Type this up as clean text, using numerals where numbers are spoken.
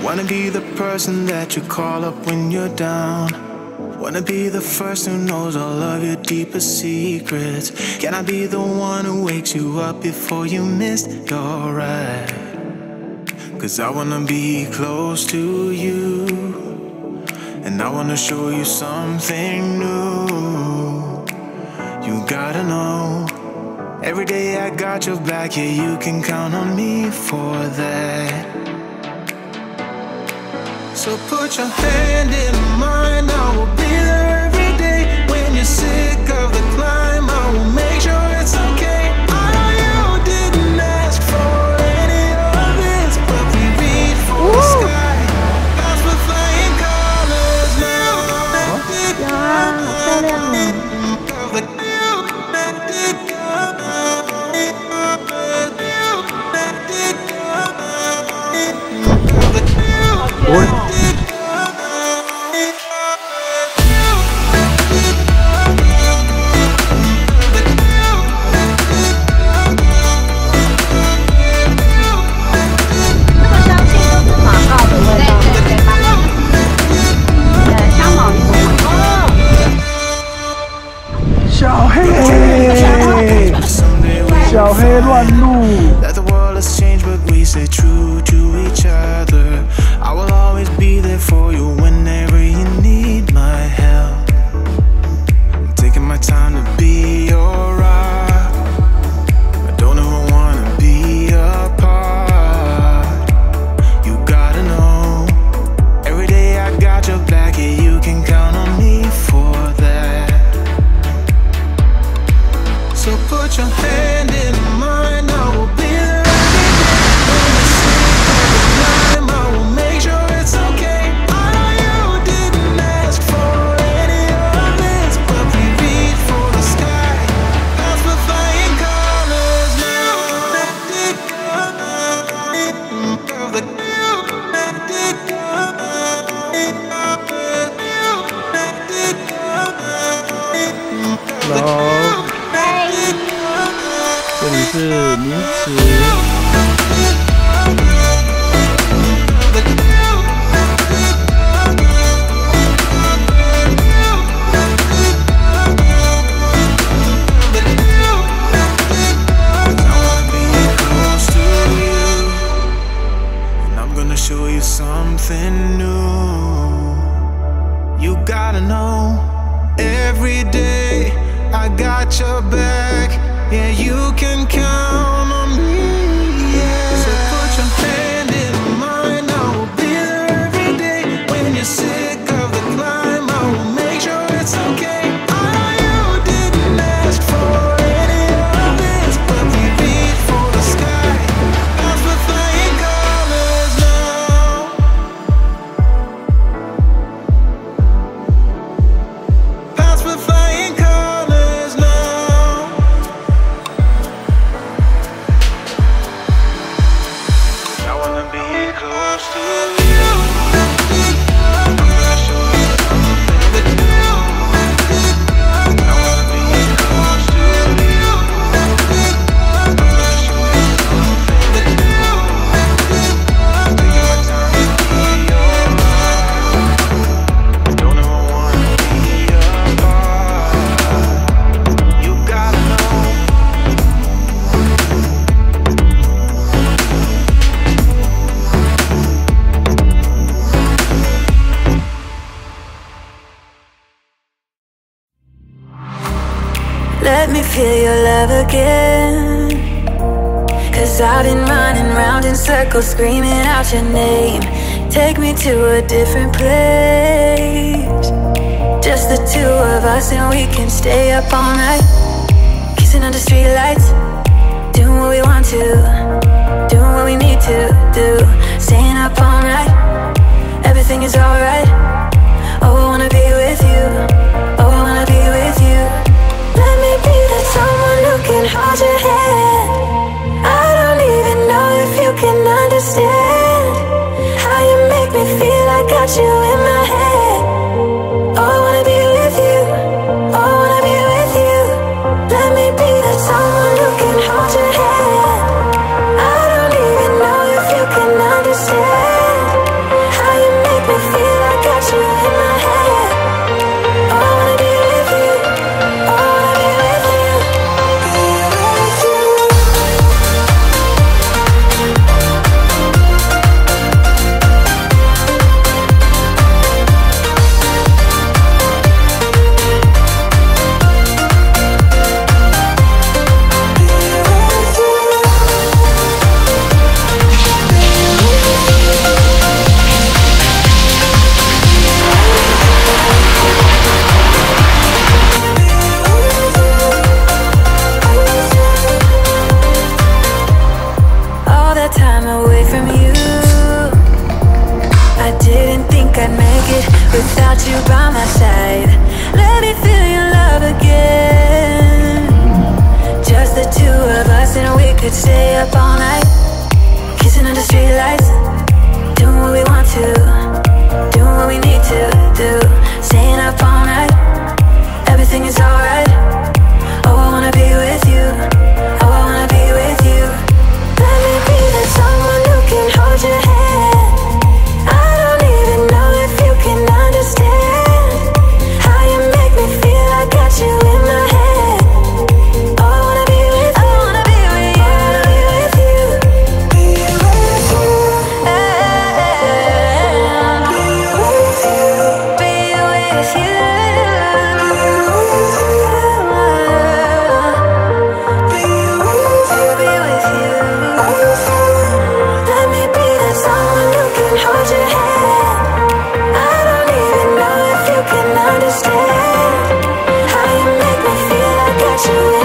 Wanna be the person that you call up when you're down. Wanna be the first who knows all of your deepest secrets. Can I be the one who wakes you up before you missed your ride? Cause I wanna be close to you, and I wanna show you something new. You gotta know, every day I got your back, yeah, you can count on me for that. So put your hand in mine, I will be there every day. When you're sick of the climb, I will make sure it's okay. I know you didn't ask for any of this, but we reach for the sky. That's what flying colors now. What? 小黑，小黑乱入。That the world has changed, but we stay true to each other. I will always be there for you whenever you need my help. I'm taking my time to be your rock. I don't ever wanna be apart. You gotta know, every day I got your back, yeah, you can count on me for that. So put your hand in mine, I will be there every day. When you're sick of the climb, I will make sure it's okay. I know you didn't ask for any of this, but we reach for the sky. That's what flying colors now. Hello。这里是名词。And I'm gonna show you something new. You gotta know, every day I got your back. Yeah, you can count on me, yeah. So put your hand in mine, I will be there every day. When you're sick of the climb, I will make sure it's okay. I know you didn't ask for any of this, but we reach for the sky. That's what flying colors now. That's what flying colors now. Close to you. I'm gonna show you something new. I wanna be close to you. I'm gonna show you something new. Taking my time to be your love. Don't ever wanna be apart. You gotta know. Let me feel your love again, 'cause I've been running round in circles screaming out your name. Take me to a different place, just the two of us, and we can stay up all night, kissing under streetlights, doing what we want to, doing what we need to do, staying up all night, everything is alright. Oh, I wanna be with you, oh, I wanna be with you. Let me be the someone who can hold your hand. I don't even know if you can understand how you make me feel. I got you in my head. Oh, I wanna be with you, oh, I wanna be with you. Let me be the someone who can hold your hand. I don't even know if you can understand could stay up all night, kissing under streetlights, doing what we want to, doing what we need to do. Staying up all night, everything is alright. Oh, I wanna be with you. Oh, I wanna be with you. Let me be that someone who can hold your hand. I don't even know if you can understand how you make me feel. I got you in my head. Oh, I wanna be with you. I wanna be with you. I wanna be with you. Be with you. Be with you. Let me be that someone who can hold your hand. I don't even know if you can understand how you make me feel. I got you.